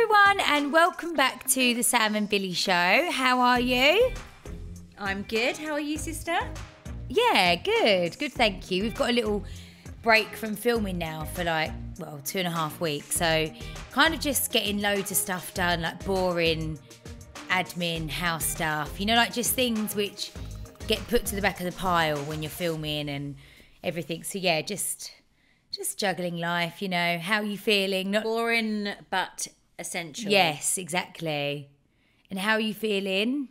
everyone, and welcome back to the Sam and Billie show. How are you? I'm good. How are you, sister? Yeah, good. Good, thank you. We've got a little break from filming now for 2.5 weeks. So kind of just getting loads of stuff done, like boring admin, house stuff. You know, like just things which get put to the back of the pile when you're filming and everything. So yeah, just juggling life, you know. How are you feeling? Not boring, but essential. Yes, exactly. And how are you feeling?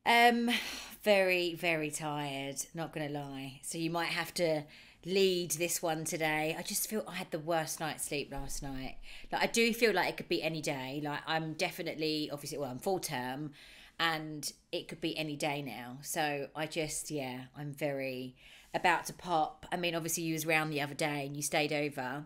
Very, very tired, not going to lie. So you might have to lead this one today. I just feel I had the worst night's sleep last night. Like, I do feel like it could be any day. Like, I'm definitely, obviously, I'm full term and it could be any day now. So I'm very about to pop. I mean, obviously you was around the other day and you stayed over.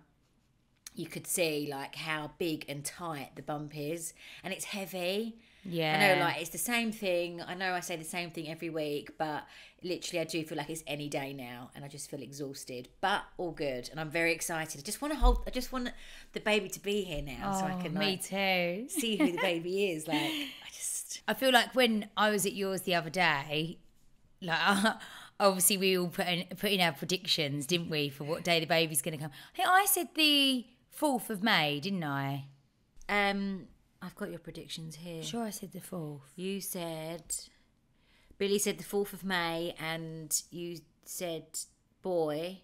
You could see like how big and tight the bump is, and it's heavy. Yeah. I know, like, it's the same thing. I know I say the same thing every week, but literally I do feel like it's any day now, and I just feel exhausted, but all good. And I'm very excited. I just want the baby to be here now, so I can me too. see who the baby is. Like, I feel like when I was at yours the other day, like obviously we all put in our predictions, didn't we, for what day the baby's going to come. I think I said the 4th of May, didn't I? I've got your predictions here. Sure, I said the 4th. You said... Billy said the 4th of May, and you said boy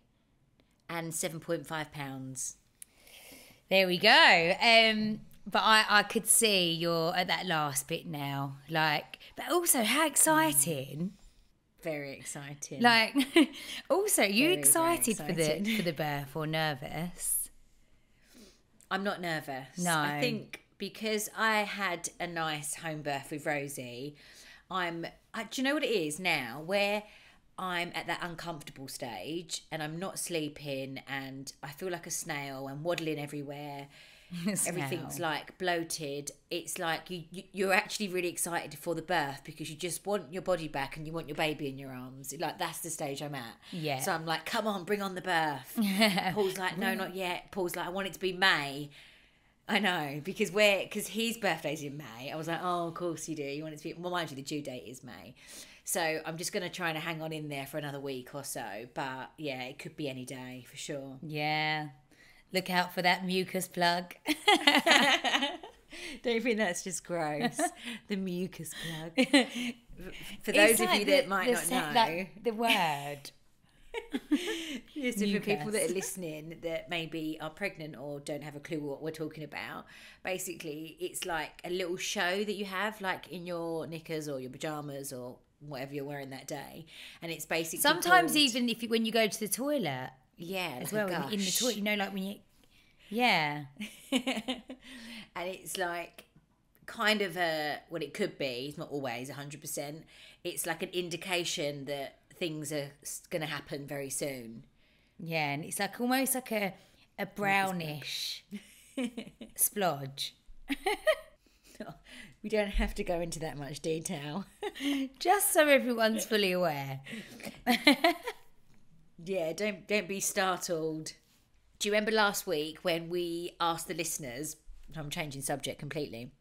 and 7.5 pounds. There we go. But I could see you're at that last bit now. Like, but also how exciting. Very exciting. Like, also, you Very, excited very for exciting. the birth or nervous? I'm not nervous. No. I think because I had a nice home birth with Rosie, do you know what it is now? Where I'm at that uncomfortable stage and I'm not sleeping and I feel like a snail and waddling everywhere. Everything's like bloated. It's like you're actually really excited for the birth because you just want your body back and you want your baby in your arms. Like, that's the stage I'm at. Yeah. So I'm like, come on, bring on the birth. Paul's like, no, not yet. Paul's like, I want it to be May. I know, because his birthday's in May. I was like, oh, of course you do. You want it to be, well, mind you, the due date is May. So I'm just going to try and hang on in there for another week or so. But yeah, it could be any day for sure. Yeah. Look out for that mucus plug. Don't you think that's just gross? The mucus plug. For those of you that might not know. The word. Yes, so for people that are listening that maybe are pregnant or don't have a clue what we're talking about, basically it's like a little show that you have like in your knickers or your pajamas or whatever you're wearing that day, and it's basically sometimes even when you go to the toilet, as well, in the toilet, you know, like when you and it's like kind of what it could be. It's not always 100%. It's like an indication that things are going to happen very soon. Yeah, and it's like almost like a brownish splodge. We don't have to go into that much detail. Just so everyone's fully aware. Yeah, don't be startled. Do you remember last week when we asked the listeners, I'm changing subject completely.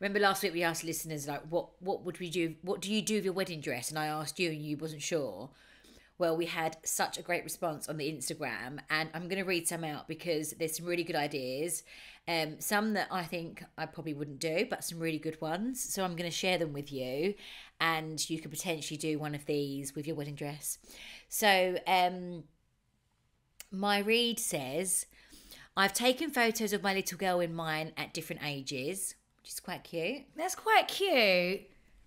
Remember last week we asked listeners, like, what would we do? What do you do with your wedding dress? And I asked you and you wasn't sure. Well, we had such a great response on the Instagram, and I'm going to read some out because there's some really good ideas. Some that I think I probably wouldn't do, but some really good ones. So I'm going to share them with you, and you could potentially do one of these with your wedding dress. So my read says, I've taken photos of my little girl in mine at different ages, which is quite cute. That's quite cute.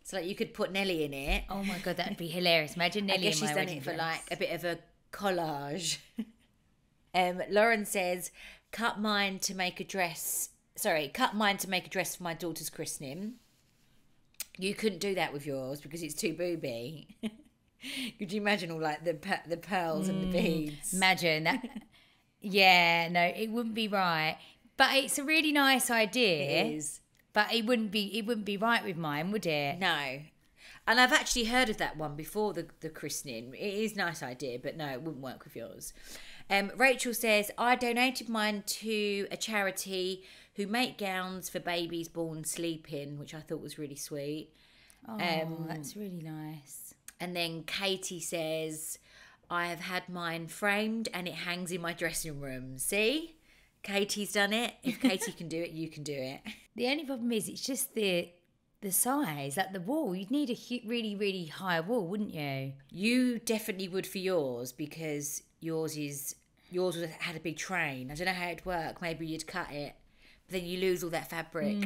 So like you could put Nelly in it. Oh my God, that'd be hilarious. Imagine Nelly in my wedding dress. I guess she's done it for like a bit of a collage. Lauren says, cut mine to make a dress for my daughter's christening. You couldn't do that with yours because it's too booby. Could you imagine all like the pearls and the beads? Imagine that. Yeah, no, it wouldn't be right. But it's a really nice idea. It is. But it wouldn't be right with mine, would it? No. And I've actually heard of that one before the christening. It is a nice idea, but no, it wouldn't work with yours. Rachel says, I donated mine to a charity who make gowns for babies born sleeping, which I thought was really sweet. Oh, that's really nice. And then Katie says, I have had mine framed and it hangs in my dressing room. See? Katie's done it. If Katie can do it, you can do it. The only problem is it's just the size, like the wall. You'd need a really, really high wall, wouldn't you? You definitely would for yours, because yours had a big train. I don't know how it'd work. Maybe you'd cut it, but then you lose all that fabric.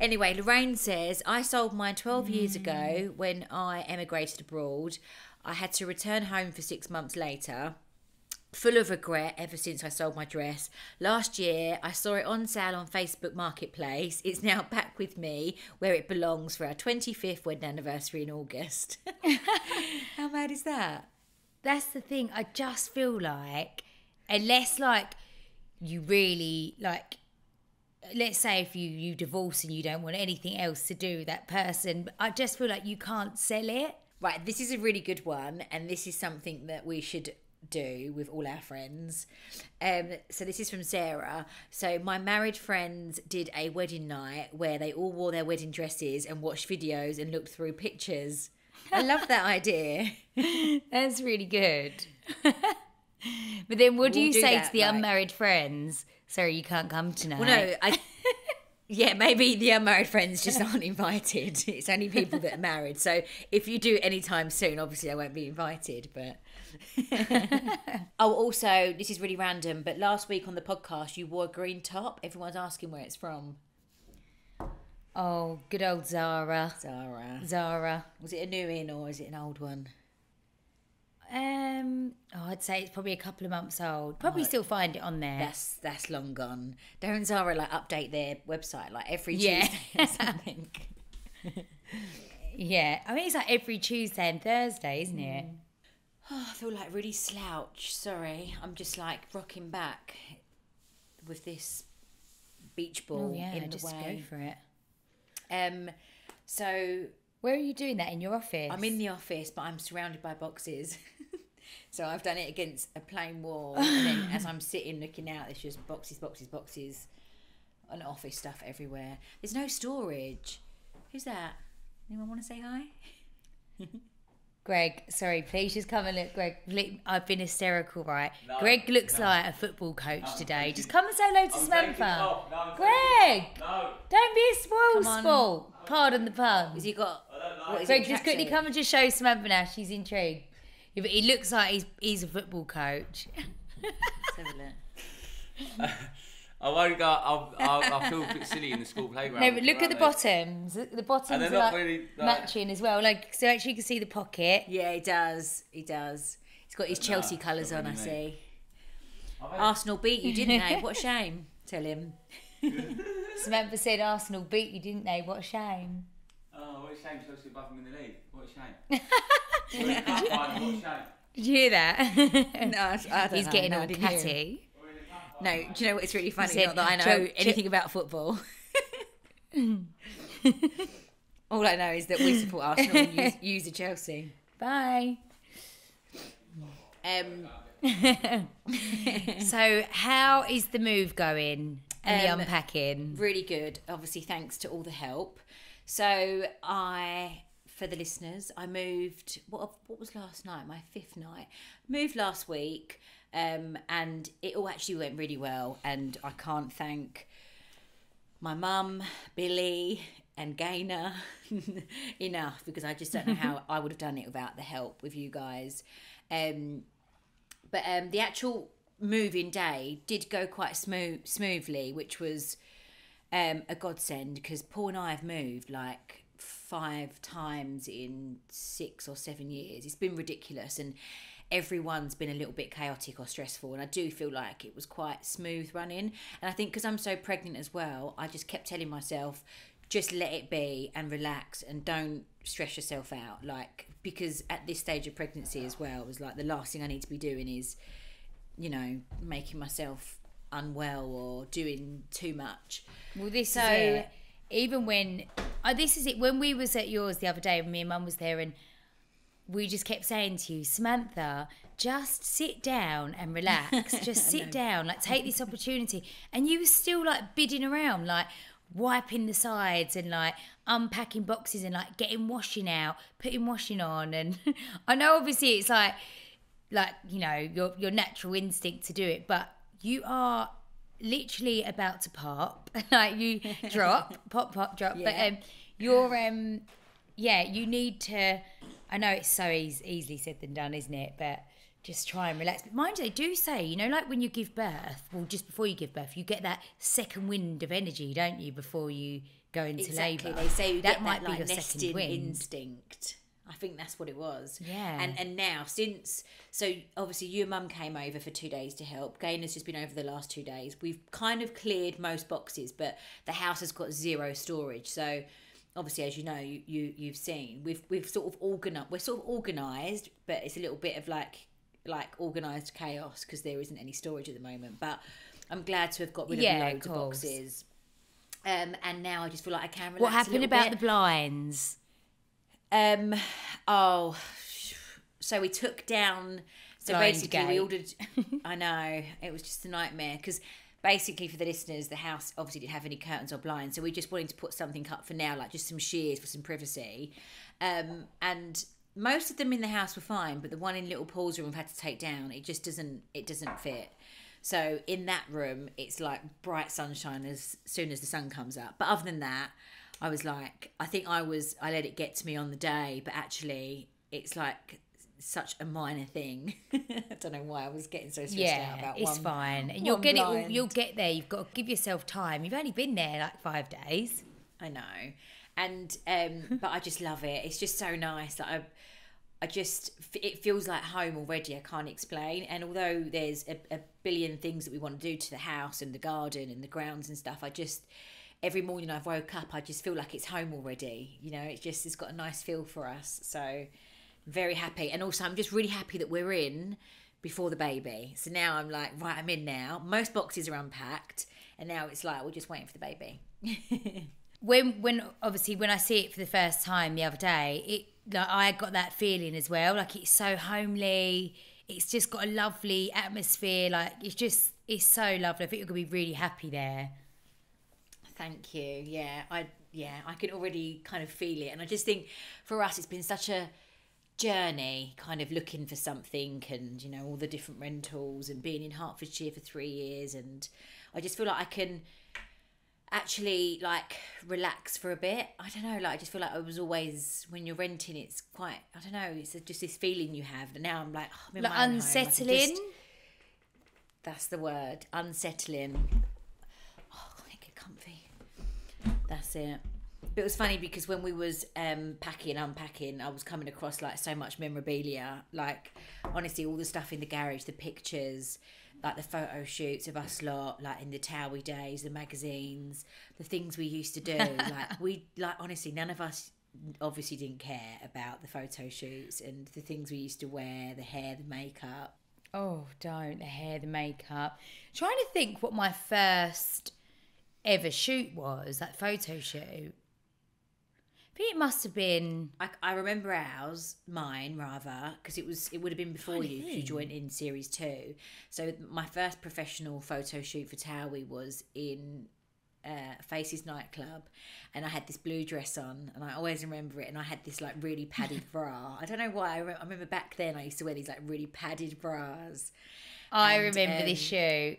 Anyway, Lorraine says, I sold mine 12 years ago when I emigrated abroad. I had to return home for 6 months later. Full of regret ever since I sold my dress. Last year, I saw it on sale on Facebook Marketplace. It's now back with me where it belongs for our 25th wedding anniversary in August. How mad is that? That's the thing. I just feel like, unless like you really like, let's say if you divorce and you don't want anything else to do with that person, but I just feel like you can't sell it. Right, this is a really good one, and this is something that we should do with all our friends. So this is from Sarah. So my married friends did a wedding night where they all wore their wedding dresses and watched videos and looked through pictures. I love that idea. That's really good. But then what do you say to the unmarried friends? Sorry, you can't come tonight. Well, no, yeah, maybe the unmarried friends just aren't invited. It's only people that are married. So if you do anytime soon, obviously I won't be invited, but... Oh, also, this is really random, but last week on the podcast you wore a green top. Everyone's asking where it's from. Oh, good old Zara. Zara. Was it a new in or is it an old one? I'd say it's probably a couple of months old. Probably still find it on there. That's long gone. Don't Zara like update their website like every Tuesday or something? Yeah, I mean it's like every Tuesday and Thursday, isn't it? Oh, I feel like really slouch. Sorry, I'm just like rocking back with this beach ball in the way. Go for it. So where are you doing that, in your office? I'm in the office, but I'm surrounded by boxes. So I've done it against a plain wall, and then as I'm sitting looking out, there's just boxes, and office stuff everywhere. There's no storage. Who's that? Anyone want to say hi? Greg, sorry, please just come and look. Greg, I've been hysterical, right? No, Greg looks like a football coach today. Just come and say hello to Samantha. Greg, don't be a spoil. Pardon the pun. Has he got... Greg, just quickly come and just show Samantha now. She's intrigued. Yeah, but he looks like he's a football coach. Let's have a look. I won't go. I feel a bit silly in the school playground. No, but look at the bottoms. The bottoms are like really, matching as well. Like, so actually you can see the pocket. Yeah, he does. He's got his Chelsea colours on, I see. Arsenal beat you, didn't they? What a shame. Tell him. Samantha said Arsenal beat you, didn't they? What a shame. Oh, what a shame. Chelsea above them in the league. What a shame. What a shame. Did you hear that? No, I don't He's know. getting all catty. No, do you know what? It's really funny. Not that I know anything about football. All I know is that we support Arsenal and use the Chelsea. Bye. So how is the move going and the unpacking? Really good. Obviously, thanks to all the help. So for the listeners, I moved, what was last night? My 5th night. Moved last week. And it all actually went really well, and I can't thank my mum, Billie and Gaynor enough, because I just don't know how I would have done it without the help with you guys. But the actual moving day did go quite smoothly, which was a godsend, because Paul and I have moved like 5 times in 6 or 7 years. It's been ridiculous, and everyone's been a little bit chaotic or stressful, and I do feel like it was quite smooth running. And I think because I'm so pregnant as well, I just kept telling myself, just let it be and relax and don't stress yourself out, like, because at this stage of pregnancy as well, it was like the last thing I need to be doing is, you know, making myself unwell or doing too much. Well, this is it. Even when this is it. When we was at yours the other day, me and Mum was there, and we just kept saying to you, Samantha, just sit down and relax. Just sit down, like take this opportunity. And you were still like bidding around, like wiping the sides and like unpacking boxes and like getting washing out, putting washing on. And I know obviously it's like you know your natural instinct to do it, but you are literally about to pop. Like you drop, pop, drop. Yeah. But you're you need to. I know it's so easily said than done, isn't it? But just try and relax. But mind you, they do say, you know, like when you give birth, well, just before you give birth, you get that second wind of energy, don't you, before you go into labour? They say you that get might that, be your nesting second wind. instinct. I think that's what it was. Yeah. And now, so obviously you and Mum came over for 2 days to help. Gaynor's just been over the last 2 days. We've kind of cleared most boxes, but the house has got zero storage. So obviously, as you know, you've seen, we've sort of organised. We're sort of organised, but it's a little bit of like organised chaos because there isn't any storage at the moment. But I'm glad to have got rid of loads of boxes. And now I just feel like I can relax. What happened about bit. the blinds? So we took down. So Blind basically, gate. we ordered. I know, it was just a nightmare because basically for the listeners, the house obviously didn't have any curtains or blinds, so we just wanted to put something up for now, like just some shears for some privacy. And most of them in the house were fine, but the one in little Paul's room we've had to take down. It just doesn't fit. So in that room, it's like bright sunshine as soon as the sun comes up. But other than that, I was like, I let it get to me on the day, but actually it's like such a minor thing. I don't know why I was getting so stressed out about it's one. fine. And one blind. You'll get there. You've got to give yourself time. You've only been there like 5 days. I know. And but I just love it. It's just so nice. Like it feels like home already. I can't explain. And although there's a billion things that we want to do to the house and the garden and the grounds and stuff, every morning I've woke up, I just feel like it's home already. You know, it's got a nice feel for us. So very happy. And also I'm just really happy that we're in before the baby. So now I'm like, right, I'm in now. Most boxes are unpacked. And now it's like, we're just waiting for the baby. When obviously when I see it for the first time the other day, I got that feeling as well. Like it's so homely. It's just got a lovely atmosphere. Like it's so lovely. I think you're gonna be really happy there. Thank you. Yeah, I can already kind of feel it. And I just think for us, it's been such a journey, kind of looking for something, and you know, all the different rentals and being in Hertfordshire for 3 years, and I just feel like I can actually like relax for a bit. I don't know, like I just feel like I was always, when you're renting, it's quite, I don't know, it's just this feeling you have. And now I'm like, I'm in like my own unsettling. home. That's the word, unsettling. Oh, I can't get comfy. That's it. But it was funny because when we was unpacking, I was coming across like so much memorabilia. Like honestly, all the stuff in the garage, the pictures, like the photo shoots of us lot, like in the TOWIE days, the magazines, the things we used to do. Honestly, none of us obviously didn't care about the photo shoots and the things we used to wear, the hair, the makeup. Oh, don't. The hair, the makeup. Trying to think what my first ever shoot was, that photo shoot. I think it must have been... I remember mine rather, because it would have been before you joined in series 2. So my first professional photo shoot for TOWIE was in Faces nightclub, and I had this blue dress on, and I always remember it, and I had this like really padded bra. I don't know why, I remember back then I used to wear these like really padded bras. I remember this shoot.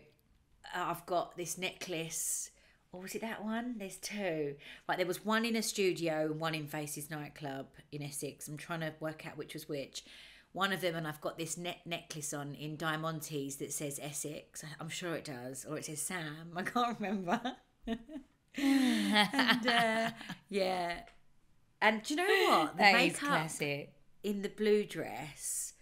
I've got this necklace. Or was it that one? There's 2. Right, there was one in a studio and one in Faces nightclub in Essex. I'm trying to work out which was which. One of them, and I've got this necklace on in diamantes that says Essex. I'm sure it does. Or it says Sam. I can't remember. And yeah. And do you know what? The That is makeup classic. in the blue dress,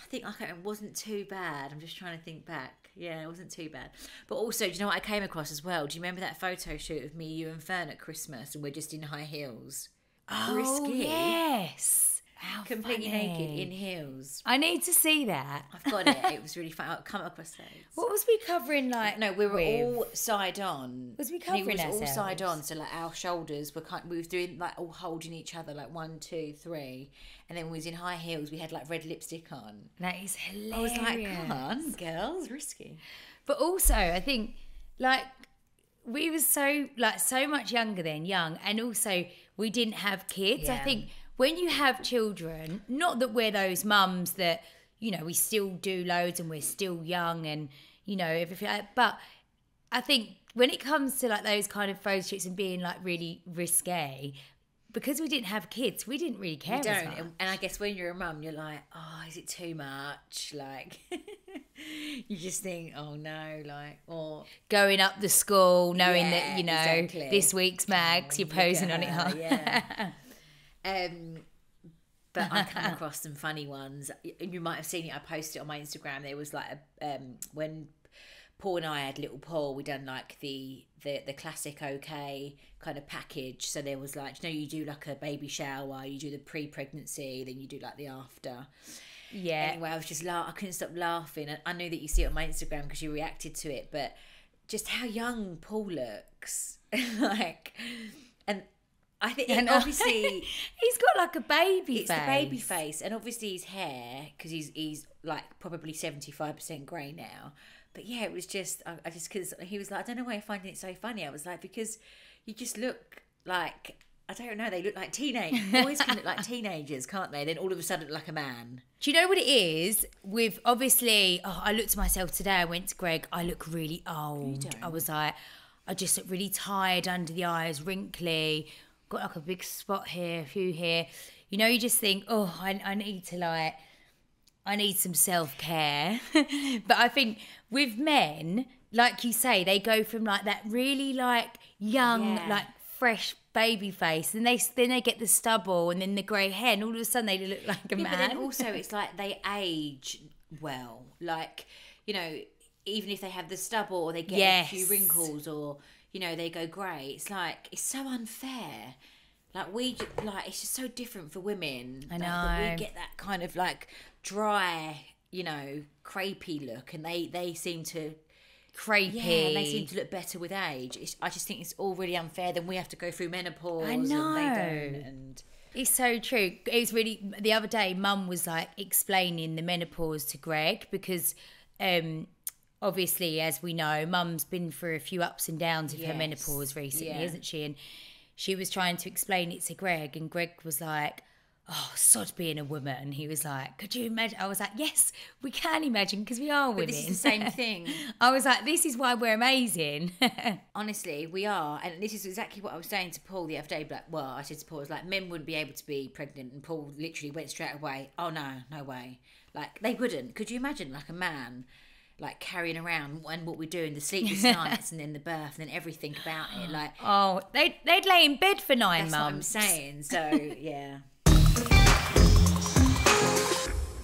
I think it wasn't too bad. I'm just trying to think back. Yeah, it wasn't too bad. But also, do you know what I came across as well? Do you remember that photo shoot of me, you and Fern at Christmas, and we're just in high heels? Oh, Risky. yes. completely funny. naked in heels. I need to see that. I've got it. It was really fun. I'll come across those. What was we covering like? No, we were with? all side on. Was we He covering was all ourselves? side on, so like our shoulders were we was doing like all holding each other, like 1, 2, 3, and then we was in high heels. We had like red lipstick on. That is hilarious. I was like, come on, girls, risky. But also, I think like we were so much younger then, and also we didn't have kids. I Yeah. think when you have children, not that we're those mums that, you know, we still do loads and we're still young and, you know, everything like that, but I think when it comes to like those kind of photo shoots and being like really risque, because we didn't have kids, we didn't really care You as don't, much. and I guess when you're a mum, you're like, oh, is it too much? Like, you just think, oh no, like, or Going up the school, knowing that, Yeah, you know, exactly. this week's mags, you're look at posing on it, her, huh? yeah. But I come across some funny ones. You might have seen it. I posted it on my Instagram. There was like when Paul and I had little Paul, we done like the classic OK kind of package. So there was like, you know, you do like a baby shower, you do the pre-pregnancy, then you do like the after. Yeah. Anyway, I was just I couldn't stop laughing. And I knew that you see it on my Instagram because you reacted to it, but just how young Paul looks, like, and I think obviously he's got like a baby it's face. the baby face, and obviously his hair, because he's like probably 75% grey now. But yeah, it was just I just, because he was like, I don't know why you're finding it so funny. I was like, because you just look like, I don't know, they look like boys can look like teenagers, can't they? Then all of a sudden like a man. Do you know what it is? With obviously, I looked at myself today. I went to Greg. I look really old. don't. I was like, I just look really tired under the eyes, wrinkly. Got like a big spot here, a few here. You know, you just think, oh, I need to like, I need some self-care. But I think with men, like you say, they go from like that really like young, Yeah. like fresh baby face, and then they get the stubble and then the grey hair, and all of a sudden they look like a man. But then also it's like they age well. Like, you know, even if they have the stubble or they get Yes. a few wrinkles or, you know, they go grey. It's like, it's so unfair. Like it's just so different for women. I That know. we get that kind of like dry, you know, crepey look, and they seem to, Crepey. yeah, they seem to look better with age. I just think it's all really unfair. Then we have to go through menopause. I And they know. don't. And It's so true. It was really, the other day, Mum was like explaining the menopause to Greg because obviously, as we know, Mum's been through a few ups and downs with her Yes. menopause recently, Yeah. isn't she? And she was trying to explain it to Greg, and Greg was like, oh, sod being a woman. He was like, could you imagine? I was like, yes, we can imagine because we are women. but this is the same thing. I was like, this is why we're amazing. Honestly, we are, and this is exactly what I was saying to Paul the other day. But well, I said to Paul, I was like, men wouldn't be able to be pregnant, and Paul literally went straight away. Oh no way! Like they wouldn't. Could you imagine like a man, like carrying around and what we're doing, the sleepless nights, and then the birth, and then everything about it? Like Oh, they'd lay in bed for 9 that's what I'm months. saying. So yeah.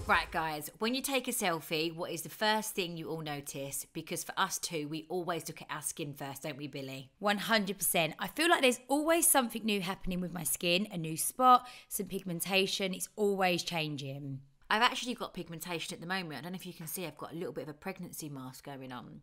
Right, guys, when you take a selfie, what is the first thing you all notice? Because for us too, we always look at our skin first, don't we, Billie? 100%. I feel like there's always something new happening with my skin, a new spot, some pigmentation. It's always changing. I've actually got pigmentation at the moment. I don't know if you can see, I've got a little bit of a pregnancy mask going on.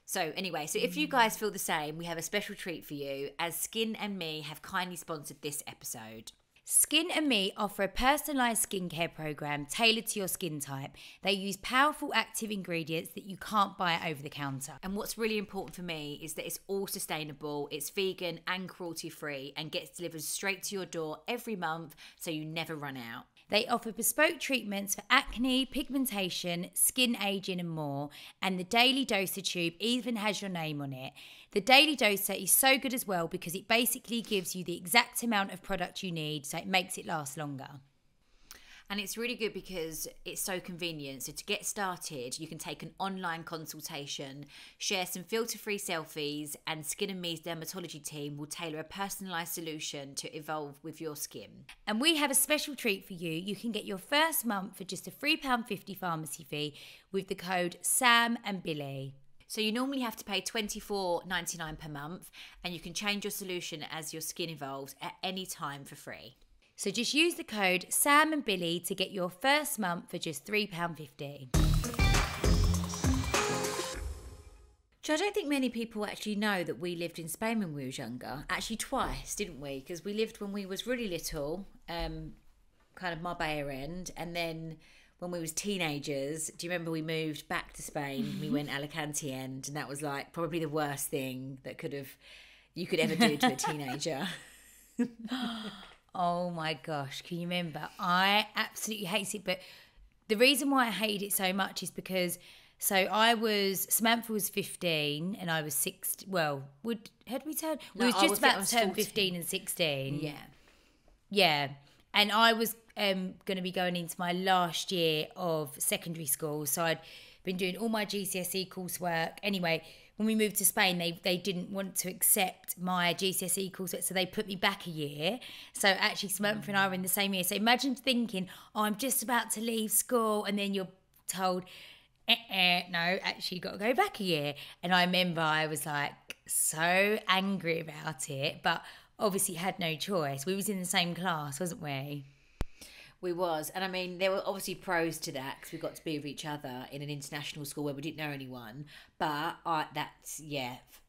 So anyway, so if you guys feel the same, we have a special treat for you, as Skin and Me have kindly sponsored this episode. Skin and Me offer a personalised skincare program tailored to your skin type. They use powerful active ingredients that you can't buy over the counter. And what's really important for me is that it's all sustainable, it's vegan and cruelty free, and gets delivered straight to your door every month, so you never run out. They offer bespoke treatments for acne, pigmentation, skin aging and more, and the Daily Doser tube even has your name on it. The Daily Doser is so good as well because it basically gives you the exact amount of product you need, so it makes it last longer. And it's really good because it's so convenient. So to get started, you can take an online consultation, share some filter-free selfies, and Skin and Me's dermatology team will tailor a personalised solution to evolve with your skin. And we have a special treat for you. You can get your first month for just a £3.50 pharmacy fee with the code Sam and Billie. So you normally have to pay $24.99 per month, and you can change your solution as your skin evolves at any time for free. So just use the code Sam and Billie to get your first month for just £3.50. I don't think many people actually know that we lived in Spain when we was younger. Actually, twice, didn't we? Because we lived when we was really little, kind of Marbella end, and then when we was teenagers. Do you remember we moved back to Spain? We went Alicante end, and that was like probably the worst thing that you could ever do to a teenager. Oh my gosh, can you remember? I absolutely hate it, but the reason why I hated it so much is because Samantha was 15 and I was 16. Well, had we turned? No, we was just about to turn 14. 15 and 16. Yeah. Yeah. And I was going to be going into my last year of secondary school. So I'd been doing all my GCSE coursework. Anyway, when we moved to Spain, they didn't want to accept my GCSE coursework, so they put me back a year. So actually, Samantha and I were in the same year. So imagine thinking, oh, I'm just about to leave school, and then you're told, no, actually, you've got to go back a year. And I remember I was like so angry about it, but obviously had no choice. We was in the same class, wasn't we? We was. And I mean, there were obviously pros to that because we got to be with each other in an international school where we didn't know anyone. But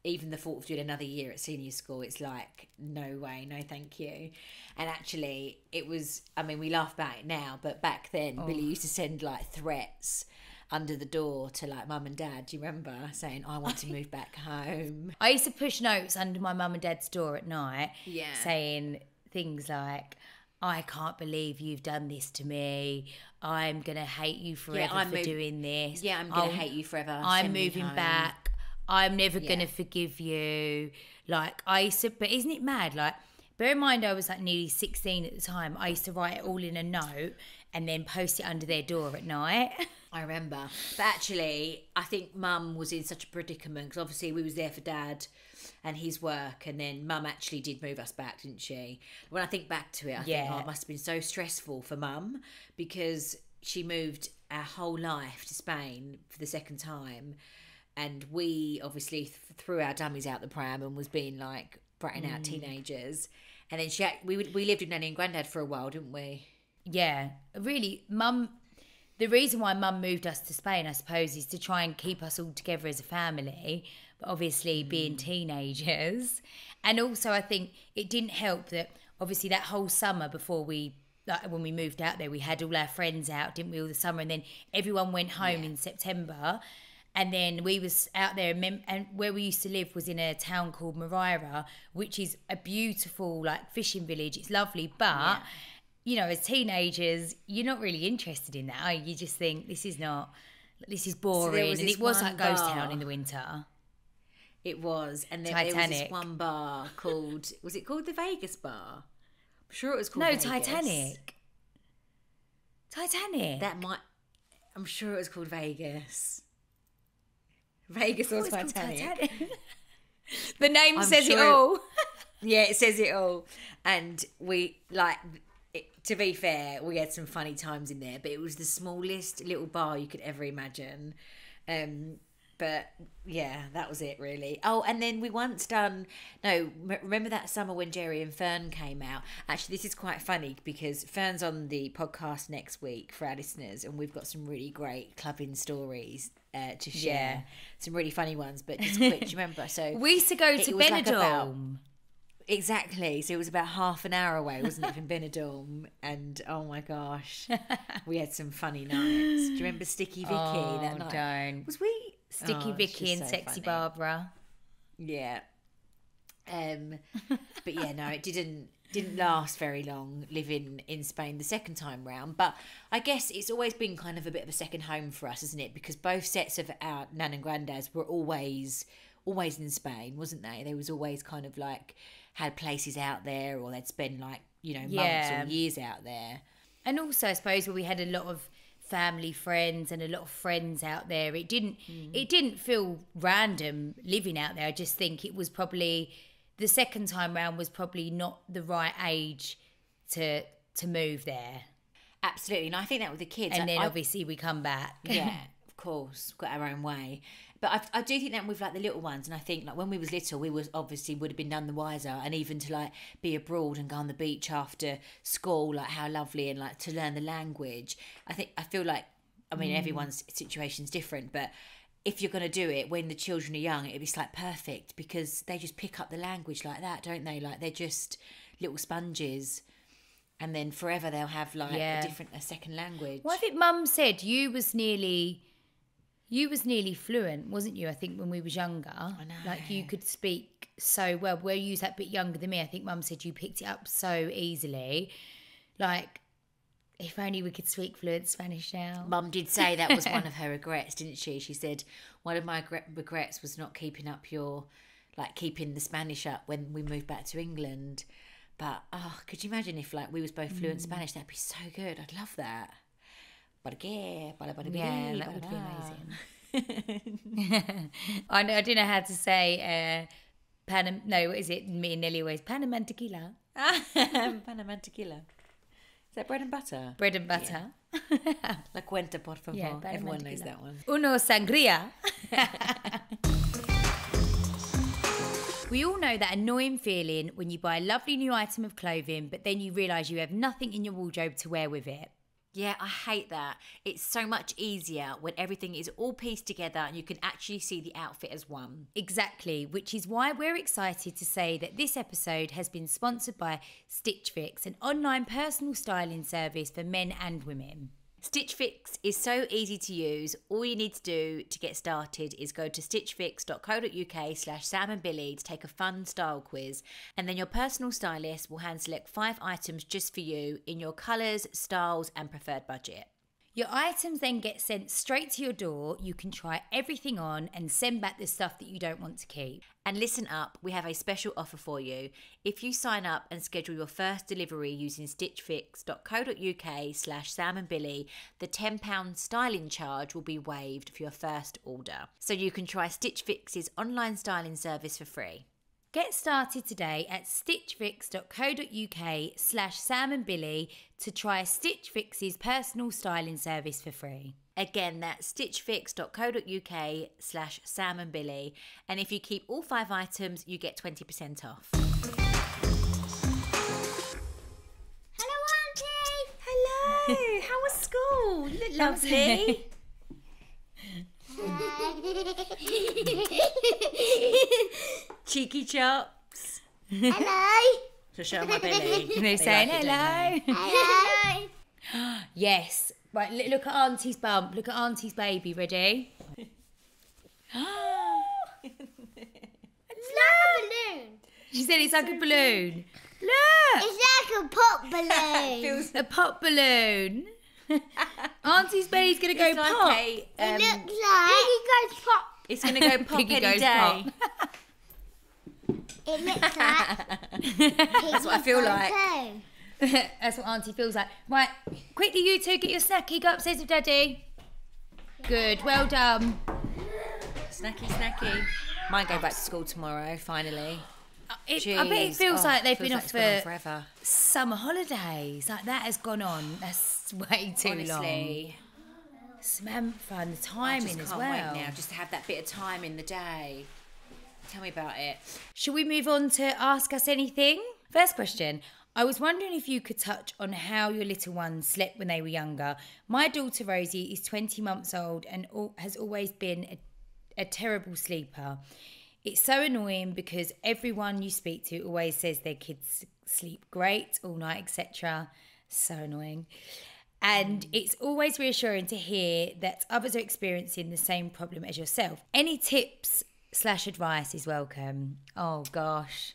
even the thought of doing another year at senior school, it's like, no way, no thank you. And actually, it was, I mean, we laugh about it now, but back then, Billy used to send like threats under the door to like mum and dad. Do you remember saying, I want to move back home? I used to push notes under my mum and dad's door at night, Yeah, saying things like, I can't believe you've done this to me. I'm going to hate you forever for doing this. Yeah, I'm going to hate you forever. I'm moving back. I'm never going to forgive you. Like, I used to, but isn't it mad? Like, bear in mind, I was like nearly 16 at the time. I used to write it all in a note and then post it under their door at night. I remember. But actually, I think mum was in such a predicament because obviously we was there for dad and his work, and then mum actually did move us back, didn't she? When I think back to it, I think, it must have been so stressful for mum because she moved our whole life to Spain for the second time, and we obviously threw our dummies out the pram and was being like bratting out teenagers, and then we lived with Nanny and Grandad for a while, didn't we? Yeah, really, mum. The reason why mum moved us to Spain, I suppose, is to try and keep us all together as a family, but obviously being teenagers. And also I think it didn't help that obviously that whole summer before when we moved out there, we had all our friends out, didn't we, all the summer, and then everyone went home in September. And then we was out there, and where we used to live was in a town called Moraira, which is a beautiful like fishing village. It's lovely, but... you know, as teenagers, you're not really interested in that, are you? You just think, this is boring. So and it was like ghost town in the winter. It was. And then there was this one bar called, was it called the Vegas Bar? I'm sure it was called Vegas. Titanic. I'm sure it was called Vegas. Vegas or Titanic. The name says it all. Yeah, it says it all. And we, to be fair, we had some funny times in there, but it was the smallest little bar you could ever imagine. But yeah, that was it really. Oh, and then we once remember that summer when Jerry and Fern came out? Actually, this is quite funny because Fern's on the podcast next week for our listeners, and we've got some really great clubbing stories to share. Yeah. Some really funny ones, but just quick, do you remember? So we used to go to Benidorm. Exactly. So it was about half an hour away, wasn't it, from Benidorm? And oh my gosh, we had some funny nights. Do you remember Sticky Vicky that night? Don't. Was we Sticky Vicky and Sexy funny. Barbara? Yeah. But yeah, no, it didn't last very long living in Spain the second time round. But I guess it's always been kind of a bit of a second home for us, isn't it? Because both sets of our nan and granddads were always in Spain, wasn't they? They was always kind of like had places out there, or they'd spend like, you know, months or years out there. And also I suppose we had a lot of family friends and a lot of friends out there. It didn't feel random living out there. I just think it was probably the second time round was probably not the right age to move there. Absolutely. And I think that with the kids, and then obviously we come back. Yeah, of course, got our own way. But I do think that with like the little ones, and I think like when we was little, we was obviously would have been none the wiser, and even to like be abroad and go on the beach after school, like how lovely, and like to learn the language. I feel like, I mean, everyone's situation's different, but if you're going to do it when the children are young, it'd be like perfect because they just pick up the language like that, don't they? Like they're just little sponges. And then forever they'll have like a second language. Well, I think Mum said you was nearly fluent, wasn't you? I think when we was younger, I know. Like you could speak so well. Where you was that bit younger than me, I think Mum said you picked it up so easily. Like, if only we could speak fluent Spanish now. Mum did say that was one of her regrets, didn't she? She said one of my regrets was not keeping the Spanish up when we moved back to England. But, could you imagine if, like, we was both fluent Spanish? That'd be so good. I'd love that. Yeah, that would be amazing. I don't know how to say what is it? Me and Nelly always, Panama and tequila. Panama tequila. Is that bread and butter? Bread and butter. Yeah. La cuenta, por favor. Yeah, everyone knows that one. Uno sangria. We all know that annoying feeling when you buy a lovely new item of clothing, but then you realise you have nothing in your wardrobe to wear with it. Yeah, I hate that. It's so much easier when everything is all pieced together and you can actually see the outfit as one. Exactly, which is why we're excited to say that this episode has been sponsored by Stitch Fix, an online personal styling service for men and women. Stitch Fix is so easy to use. All you need to do to get started is go to stitchfix.co.uk/Sam and Billie to take a fun style quiz, and then your personal stylist will hand select 5 items just for you in your colours, styles and preferred budget. Your items then get sent straight to your door. You can try everything on and send back the stuff that you don't want to keep. And listen up, we have a special offer for you. If you sign up and schedule your first delivery using stitchfix.co.uk/Sam and Billie, the £10 styling charge will be waived for your first order. So you can try Stitch Fix's online styling service for free. Get started today at stitchfix.co.uk/Sam and Billie to try Stitch Fix's personal styling service for free. Again, that's stitchfix.co.uk/Sam and Billie. And if you keep all 5 items, you get 20% off. Hello, Auntie! Hello! How was school? You look lovely. Cheeky chops. Hello! To show my belly. They're saying like it, hello. don't Hello! Yes. Right, look at Auntie's bump. Look at Auntie's baby. Ready? It's like a balloon. She said it's like a balloon. Look! It's like a pop balloon. Feels A pop balloon. Auntie's belly's going to go like pop. It looks like Piggy goes pop. it's going to go pop Piggy any goes day. pop. It looks like That's what I feel like. That's what Auntie feels like. Right, quickly you two, get your snacky. Go upstairs with Daddy. Good, well done. Snacky. Mine go back to school tomorrow, finally. I bet it feels like they've been off it's gone on for forever. summer holidays. Like that has gone on. That's way too long. Honestly, Samantha, and the I timing just as can't well. wait now, just to have that bit of time in the day. Tell me about it. Shall we move on to Ask Us Anything? First question. I was wondering if you could touch on how your little ones slept when they were younger. My daughter Rosie is 20 months old and has always been a terrible sleeper. It's so annoying because everyone you speak to always says their kids sleep great all night, etc. So annoying. And it's always reassuring to hear that others are experiencing the same problem as yourself. Any tips/advice is welcome. Oh gosh.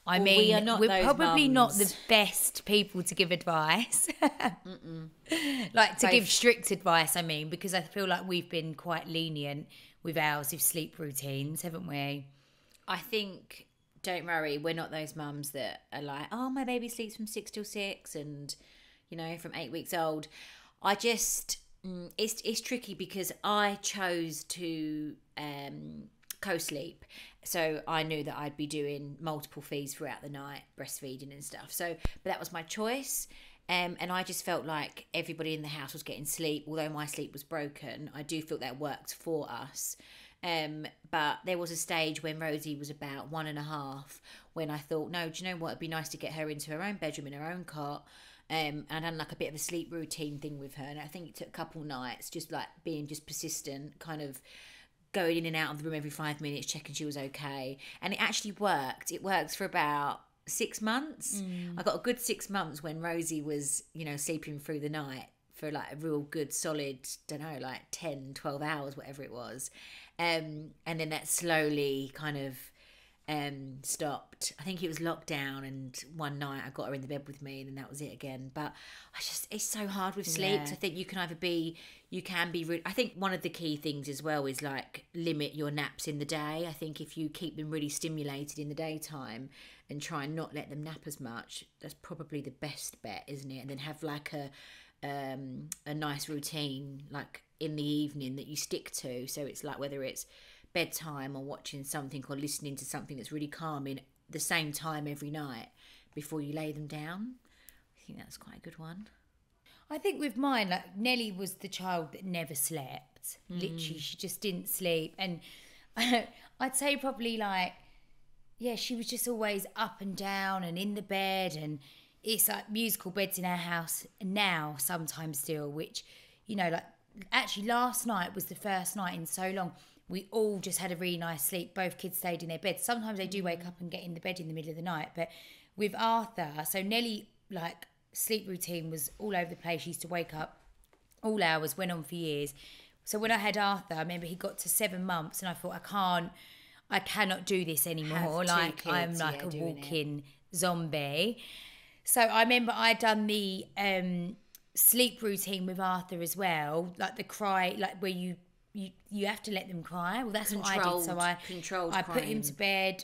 I Well, mean, we are not we're those probably not mums. the best people to give advice. Like to give strict advice, I mean, because I feel like we've been quite lenient with ours with sleep routines, haven't we? I think, don't worry, we're not those mums that are like, oh, my baby sleeps from 6 till 6 and, you know, from 8 weeks old. I just, it's tricky because I chose to co-sleep. So I knew that I'd be doing multiple feeds throughout the night, breastfeeding and stuff. So, but that was my choice. And I just felt like everybody in the house was getting sleep. Although my sleep was broken, I do feel that worked for us. But there was a stage when Rosie was about 1.5 when I thought, no, do you know what? It'd be nice to get her into her own bedroom in her own cot. And I done like a bit of a sleep routine thing with her. And I think it took a couple nights, just like being just persistent, kind of going in and out of the room every 5 minutes, checking she was okay. And it actually worked. It worked for about 6 months. I got a good 6 months when Rosie was, sleeping through the night for like a real good solid, don't know, like 10, 12 hours, whatever it was. And then that slowly kind of stopped. I think it was lockdown, and one night I got her in the bed with me, and then that was it again. But it's so hard with sleep. Yeah. I think you can be I think one of the key things as well is like limit your naps in the day. I think if you keep them really stimulated in the daytime and try and not let them nap as much, that's probably the best bet, isn't it? And then have like a nice routine like in the evening that you stick to. So it's like whether it's bedtime or watching something or listening to something that's really calming the same time every night before you lay them down. I think that's quite a good one. I think with mine, like Nelly was the child that never slept. Literally, she just didn't sleep. And I'd say probably like, yeah, she was just always up and down and in the bed. And it's like musical beds in our house now sometimes still, which, like actually last night was the first night in so long we all just had a really nice sleep. Both kids stayed in their beds. Sometimes they do wake up and get in the bed in the middle of the night. But with Arthur, so Nelly, like, sleep routine was all over the place. She used to wake up all hours, went on for years. So when I had Arthur, I remember he got to 7 months and I thought, I cannot do this anymore. Like, I'm like a walking zombie. So I remember I'd done the sleep routine with Arthur as well. Like the cry, like where you have to let them cry. Well, that's what I did. So I put him to bed,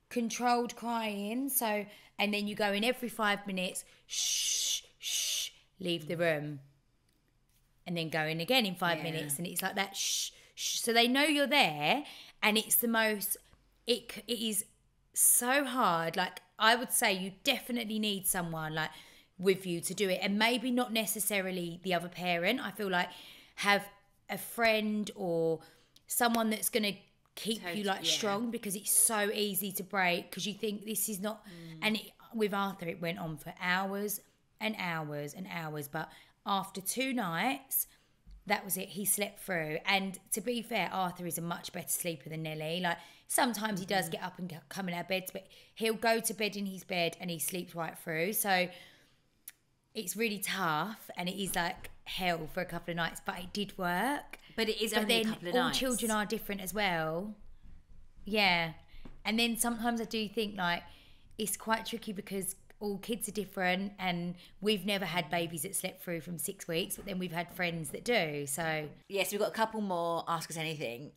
controlled crying. So, and then you go in every 5 minutes, shh, shh, leave the room. And then go in again in 5 minutes. And it's like that, shh, shh. So they know you're there. And it's the most, it is so hard. Like, I would say you definitely need someone like with you to do it. And maybe not necessarily the other parent. I feel like have a friend or someone that's going to keep you like strong, because it's so easy to break because you think this is not. And with Arthur it went on for hours and hours and hours, but after 2 nights that was it. He slept through. And to be fair, Arthur is a much better sleeper than Nelly. Like sometimes he does get up and come in our beds, but he'll go to bed in his bed and he sleeps right through. So it's really tough and it is like hell for a couple of nights, but it did work. But it is only a couple of nights. All children are different as well. Yeah. And then sometimes I do think like it's quite tricky because all kids are different and we've never had babies that slept through from 6 weeks, but then we've had friends that do. So yes, we've got a couple more Ask Us Anything.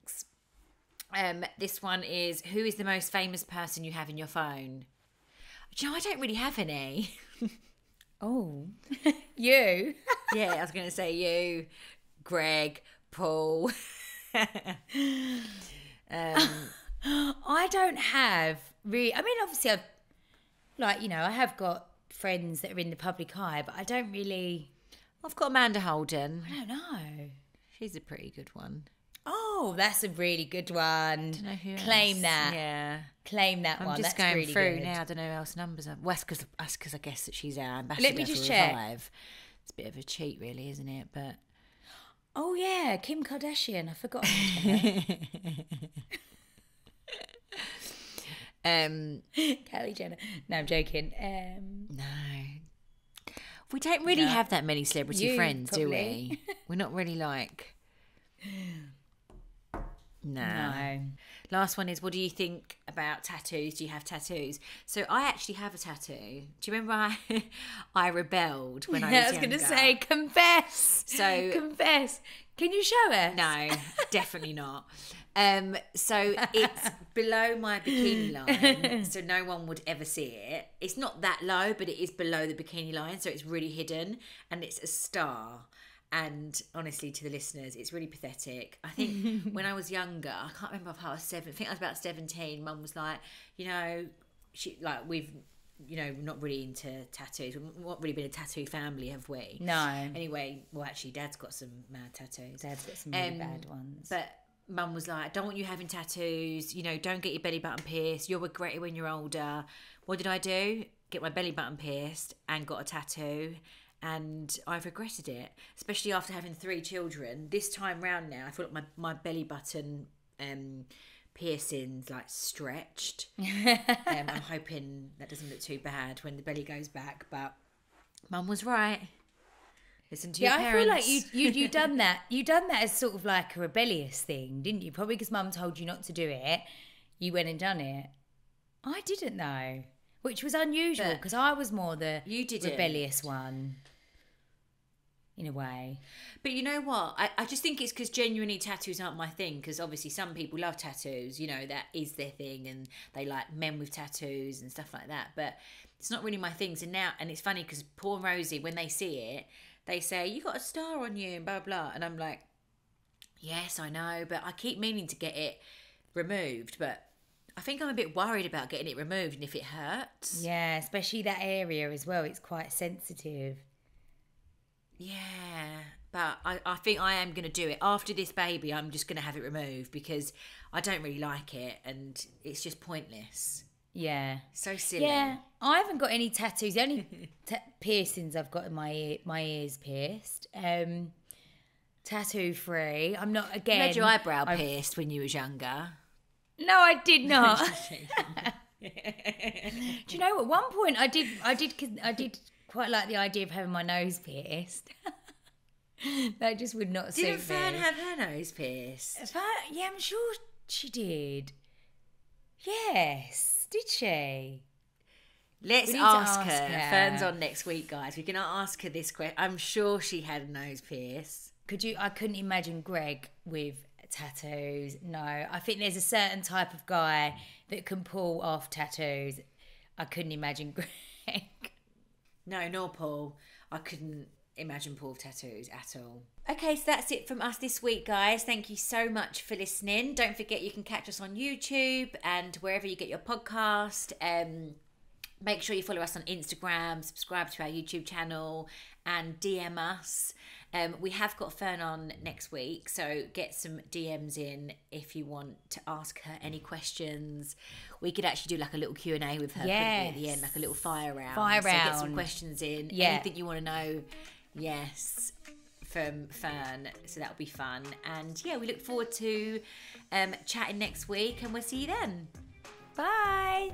This one is, who is the most famous person you have in your phone? Do you know, I don't really have any. Oh, you. Yeah, I was going to say you, Greg, Paul. I don't have really, I mean, obviously I've, like, you know, I have got friends that are in the public eye, but I don't really. I've got Amanda Holden. I don't know. She's a pretty good one. Oh, that's a really good one. Don't know who Claim else. that. Yeah. Claim that I'm one. just That's going really through good. now. I don't know who else numbers are. Well, that's because I guess that she's our ambassador. Let me just for check. Revive. It's a bit of a cheat, really, isn't it? But Oh yeah, Kim Kardashian. I forgot about her. Kylie Jenner. No, I'm joking. no, we don't really have that many celebrity You, friends, do probably. we? We're not really like. No. Last one is, what do you think about tattoos? Do you have tattoos? So I actually have a tattoo. Do you remember I rebelled when I was I was younger? going to say, confess. So confess. Can you show us? no, definitely not. So it's below my bikini line, so no one would ever see it. It's not that low, but it is below the bikini line, so it's really hidden, and it's a star. And honestly, to the listeners, it's really pathetic. I think when I was younger, I can't remember if I was 7. I think I was about 17. Mum was like, you know, she like we've you know, not really into tattoos. We've not really been a tattoo family, have we? No. Anyway, well, actually, Dad's got some mad tattoos. Dad's got some really bad ones. But Mum was like, I don't want you having tattoos. You know, don't get your belly button pierced. You'll regret it when you're older. What did I do? Get my belly button pierced and got a tattoo. And I've regretted it, especially after having 3 children. This time round now, I feel like my belly button piercing's like stretched. I'm hoping that doesn't look too bad when the belly goes back. But Mum was right. Listen to your parents. I feel like you done that. You done that as sort of like a rebellious thing, didn't you? Probably because Mum told you not to do it. You went and done it. I didn't though, which was unusual because I was more the rebellious one. In a way. But you know what? I just think it's because genuinely tattoos aren't my thing. Because obviously some people love tattoos, you know, that is their thing, and they like men with tattoos and stuff like that. But it's not really my thing. So now, and it's funny because Paul and Rosie, when they see it, they say, you got a star on you and blah, blah. And I'm like, yes, I know. But I keep meaning to get it removed. But I think I'm a bit worried about getting it removed and if it hurts. Yeah, especially that area as well. It's quite sensitive. Yeah, but I think I am going to do it. After this baby, I'm just going to have it removed because I don't really like it and it's just pointless. Yeah. So silly. Yeah, I haven't got any tattoos. The only piercings I've got in my ears pierced. Tattoo free. I'm not, again... You had your eyebrow pierced when you was younger. No, I did not. Do you know, at one point I did quite like the idea of having my nose pierced. That just would not suit me. Didn't Fern have her nose pierced? Yeah, I'm sure she did. Yes, did she? Let's ask her. Fern's on next week, guys. We can ask her this question. I'm sure she had a nose pierce. I couldn't imagine Greg with tattoos. No, I think there's a certain type of guy that can pull off tattoos. I couldn't imagine Greg. No, nor Paul. I couldn't imagine Paul with tattoos at all. Okay, so that's it from us this week, guys. Thank you so much for listening. Don't forget you can catch us on YouTube and wherever you get your podcast. Make sure you follow us on Instagram, subscribe to our YouTube channel, and DM us. We have got Fern on next week, so get some DMs in if you want to ask her any questions. We could actually do like a little Q&A with her at the end, like a little fire round. So get some questions in. Yeah. Anything you want to know, yes, from Fern. So that'll be fun. And yeah, we look forward to chatting next week, and we'll see you then. Bye.